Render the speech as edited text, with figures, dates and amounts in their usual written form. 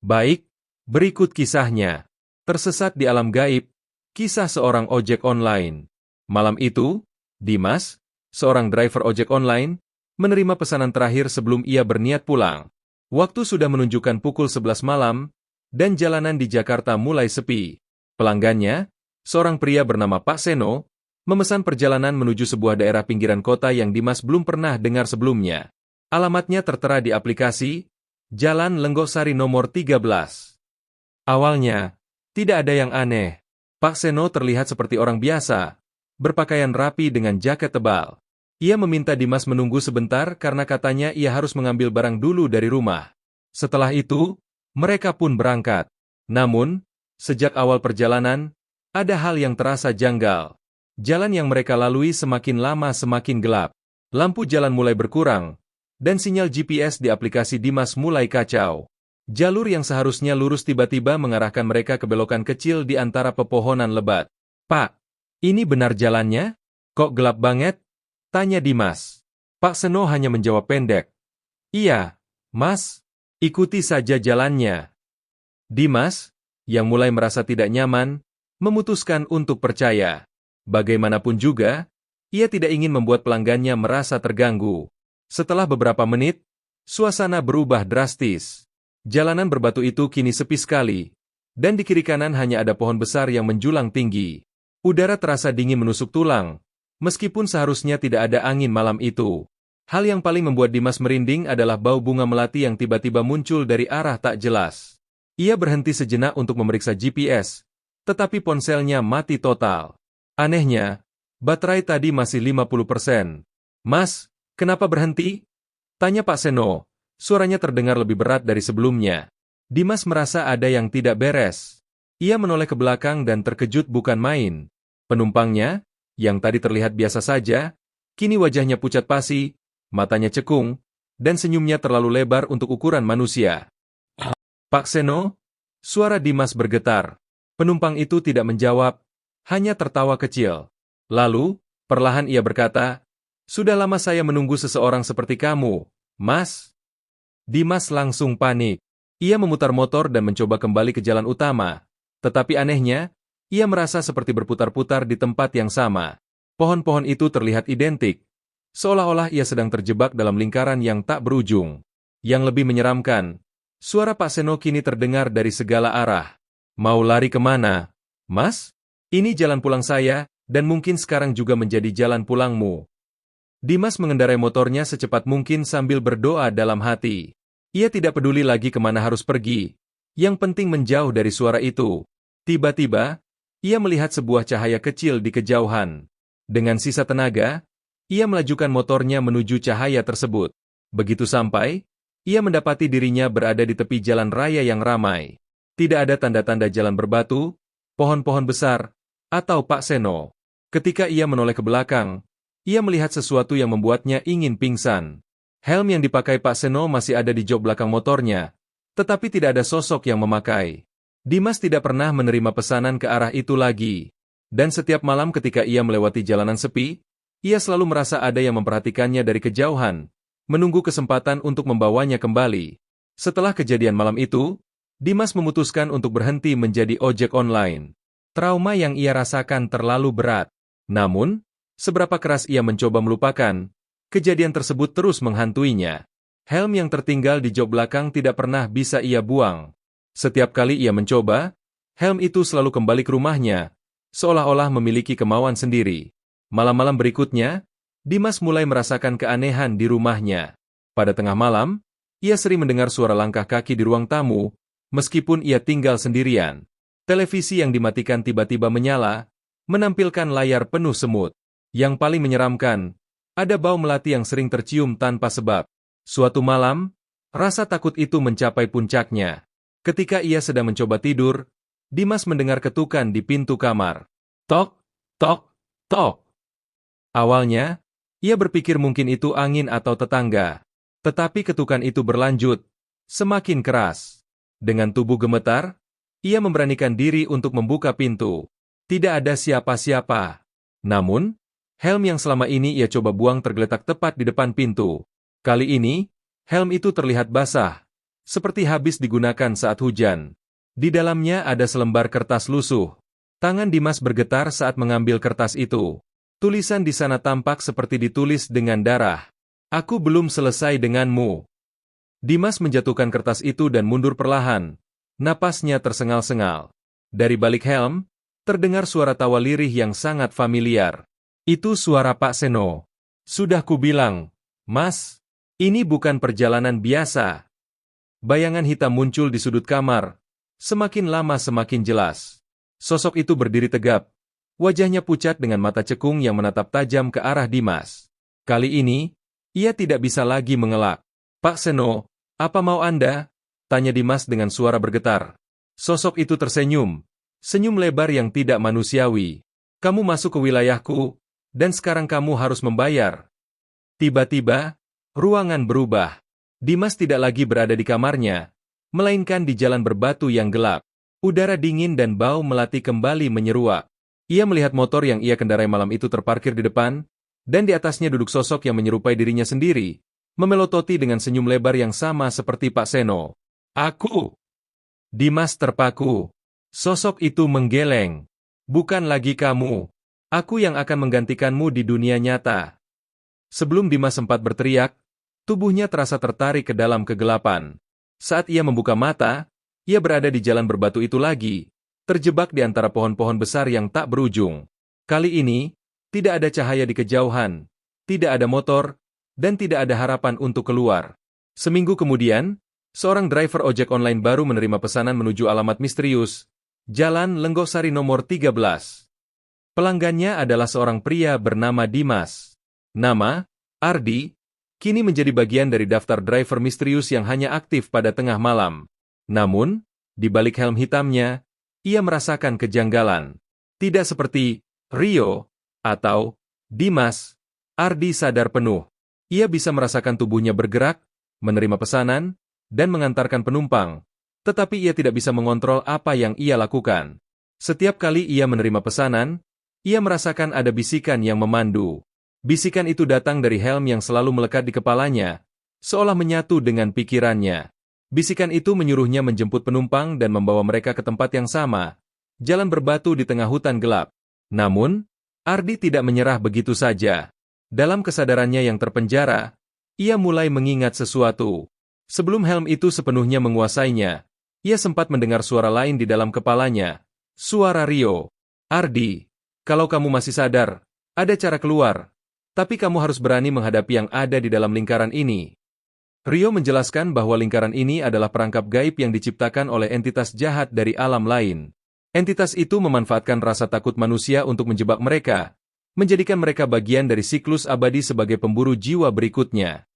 Baik, berikut kisahnya. Tersesat di alam gaib, kisah seorang ojek online. Malam itu, Dimas, seorang driver ojek online, menerima pesanan terakhir sebelum ia berniat pulang. Waktu sudah menunjukkan pukul 11 malam, dan jalanan di Jakarta mulai sepi. Pelanggannya, seorang pria bernama Pak Seno, memesan perjalanan menuju sebuah daerah pinggiran kota yang Dimas belum pernah dengar sebelumnya. Alamatnya tertera di aplikasi, Jalan Lenggosari nomor 13. Awalnya, tidak ada yang aneh. Pak Seno terlihat seperti orang biasa, berpakaian rapi dengan jaket tebal. Ia meminta Dimas menunggu sebentar karena katanya ia harus mengambil barang dulu dari rumah. Setelah itu, mereka pun berangkat. Namun, sejak awal perjalanan, ada hal yang terasa janggal. Jalan yang mereka lalui semakin lama semakin gelap. Lampu jalan mulai berkurang, dan sinyal GPS di aplikasi Dimas mulai kacau. Jalur yang seharusnya lurus tiba-tiba mengarahkan mereka ke belokan kecil di antara pepohonan lebat. "Pak, ini benar jalannya? Kok gelap banget?" tanya Dimas. Pak Seno hanya menjawab pendek, "Iya, Mas, ikuti saja jalannya." Dimas, yang mulai merasa tidak nyaman, memutuskan untuk percaya. Bagaimanapun juga, ia tidak ingin membuat pelanggannya merasa terganggu. Setelah beberapa menit, suasana berubah drastis. Jalanan berbatu itu kini sepi sekali, dan di kiri kanan hanya ada pohon besar yang menjulang tinggi. Udara terasa dingin menusuk tulang, meskipun seharusnya tidak ada angin malam itu. Hal yang paling membuat Dimas merinding adalah bau bunga melati yang tiba-tiba muncul dari arah tak jelas. Ia berhenti sejenak untuk memeriksa GPS, tetapi ponselnya mati total. Anehnya, baterai tadi masih 50%. "Mas, kenapa berhenti?" tanya Pak Seno. Suaranya terdengar lebih berat dari sebelumnya. Dimas merasa ada yang tidak beres. Ia menoleh ke belakang dan terkejut bukan main. Penumpangnya, yang tadi terlihat biasa saja, kini wajahnya pucat pasi, matanya cekung, dan senyumnya terlalu lebar untuk ukuran manusia. "Pak Seno?" Suara Dimas bergetar. Penumpang itu tidak menjawab, hanya tertawa kecil. Lalu, perlahan ia berkata, "Sudah lama saya menunggu seseorang seperti kamu, Mas." Dimas langsung panik. Ia memutar motor dan mencoba kembali ke jalan utama. Tetapi anehnya, ia merasa seperti berputar-putar di tempat yang sama. Pohon-pohon itu terlihat identik, seolah-olah ia sedang terjebak dalam lingkaran yang tak berujung. Yang lebih menyeramkan, suara Pak Seno kini terdengar dari segala arah. "Mau lari kemana, Mas? Ini jalan pulang saya, dan mungkin sekarang juga menjadi jalan pulangmu." Dimas mengendarai motornya secepat mungkin sambil berdoa dalam hati. Ia tidak peduli lagi kemana harus pergi. Yang penting menjauh dari suara itu. Tiba-tiba, ia melihat sebuah cahaya kecil di kejauhan. Dengan sisa tenaga, ia melajukan motornya menuju cahaya tersebut. Begitu sampai, ia mendapati dirinya berada di tepi jalan raya yang ramai. Tidak ada tanda-tanda jalan berbatu, pohon-pohon besar, atau Pak Seno. Ketika ia menoleh ke belakang, ia melihat sesuatu yang membuatnya ingin pingsan. Helm yang dipakai Pak Seno masih ada di jok belakang motornya, tetapi tidak ada sosok yang memakai. Dimas tidak pernah menerima pesanan ke arah itu lagi. Dan setiap malam ketika ia melewati jalanan sepi, ia selalu merasa ada yang memperhatikannya dari kejauhan, menunggu kesempatan untuk membawanya kembali. Setelah kejadian malam itu, Dimas memutuskan untuk berhenti menjadi ojek online. Trauma yang ia rasakan terlalu berat. Namun, seberapa keras ia mencoba melupakan, kejadian tersebut terus menghantuinya. Helm yang tertinggal di jok belakang tidak pernah bisa ia buang. Setiap kali ia mencoba, helm itu selalu kembali ke rumahnya, seolah-olah memiliki kemauan sendiri. Malam-malam berikutnya, Dimas mulai merasakan keanehan di rumahnya. Pada tengah malam, ia sering mendengar suara langkah kaki di ruang tamu, meskipun ia tinggal sendirian. Televisi yang dimatikan tiba-tiba menyala, menampilkan layar penuh semut. Yang paling menyeramkan, ada bau melati yang sering tercium tanpa sebab. Suatu malam, rasa takut itu mencapai puncaknya. Ketika ia sedang mencoba tidur, Dimas mendengar ketukan di pintu kamar. Tok, tok, tok. Awalnya, ia berpikir mungkin itu angin atau tetangga. Tetapi ketukan itu berlanjut, semakin keras. Dengan tubuh gemetar, ia memberanikan diri untuk membuka pintu. Tidak ada siapa-siapa. Namun, helm yang selama ini ia coba buang tergeletak tepat di depan pintu. Kali ini, helm itu terlihat basah, seperti habis digunakan saat hujan. Di dalamnya ada selembar kertas lusuh. Tangan Dimas bergetar saat mengambil kertas itu. Tulisan di sana tampak seperti ditulis dengan darah. Aku belum selesai denganmu. Dimas menjatuhkan kertas itu dan mundur perlahan. Napasnya tersengal-sengal. Dari balik helm, terdengar suara tawa lirih yang sangat familiar. Itu suara Pak Seno. Sudah kubilang, Mas, ini bukan perjalanan biasa. Bayangan hitam muncul di sudut kamar. Semakin lama semakin jelas. Sosok itu berdiri tegap. Wajahnya pucat dengan mata cekung yang menatap tajam ke arah Dimas. Kali ini, ia tidak bisa lagi mengelak. Pak Seno, apa mau Anda? Tanya Dimas dengan suara bergetar. Sosok itu tersenyum. Senyum lebar yang tidak manusiawi. Kamu masuk ke wilayahku, dan sekarang kamu harus membayar. Tiba-tiba, ruangan berubah. Dimas tidak lagi berada di kamarnya, melainkan di jalan berbatu yang gelap. Udara dingin dan bau melati kembali menyeruak. Ia melihat motor yang ia kendarai malam itu terparkir di depan, dan di atasnya duduk sosok yang menyerupai dirinya sendiri, memelototi dengan senyum lebar yang sama seperti Pak Seno. Aku. Dimas terpaku. Sosok itu menggeleng. Bukan lagi kamu. Aku yang akan menggantikanmu di dunia nyata. Sebelum Dimas sempat berteriak, tubuhnya terasa tertarik ke dalam kegelapan. Saat ia membuka mata, ia berada di jalan berbatu itu lagi, terjebak di antara pohon-pohon besar yang tak berujung. Kali ini, tidak ada cahaya di kejauhan, tidak ada motor, dan tidak ada harapan untuk keluar. Seminggu kemudian, seorang driver ojek online baru menerima pesanan menuju alamat misterius, Jalan Lenggosari nomor 13. Pelanggannya adalah seorang pria bernama Dimas. Nama, Ardi, kini menjadi bagian dari daftar driver misterius yang hanya aktif pada tengah malam. Namun, di balik helm hitamnya, ia merasakan kejanggalan. Tidak seperti Rio atau Dimas, Ardi sadar penuh. Ia bisa merasakan tubuhnya bergerak, menerima pesanan, dan mengantarkan penumpang. Tetapi ia tidak bisa mengontrol apa yang ia lakukan. Setiap kali ia menerima pesanan, ia merasakan ada bisikan yang memandu. Bisikan itu datang dari helm yang selalu melekat di kepalanya, seolah menyatu dengan pikirannya. Bisikan itu menyuruhnya menjemput penumpang dan membawa mereka ke tempat yang sama, jalan berbatu di tengah hutan gelap. Namun, Ardi tidak menyerah begitu saja. Dalam kesadarannya yang terpenjara, ia mulai mengingat sesuatu. Sebelum helm itu sepenuhnya menguasainya, ia sempat mendengar suara lain di dalam kepalanya. Suara Rio. Ardi, kalau kamu masih sadar, ada cara keluar. Tapi kamu harus berani menghadapi yang ada di dalam lingkaran ini. Rio menjelaskan bahwa lingkaran ini adalah perangkap gaib yang diciptakan oleh entitas jahat dari alam lain. Entitas itu memanfaatkan rasa takut manusia untuk menjebak mereka, menjadikan mereka bagian dari siklus abadi sebagai pemburu jiwa berikutnya.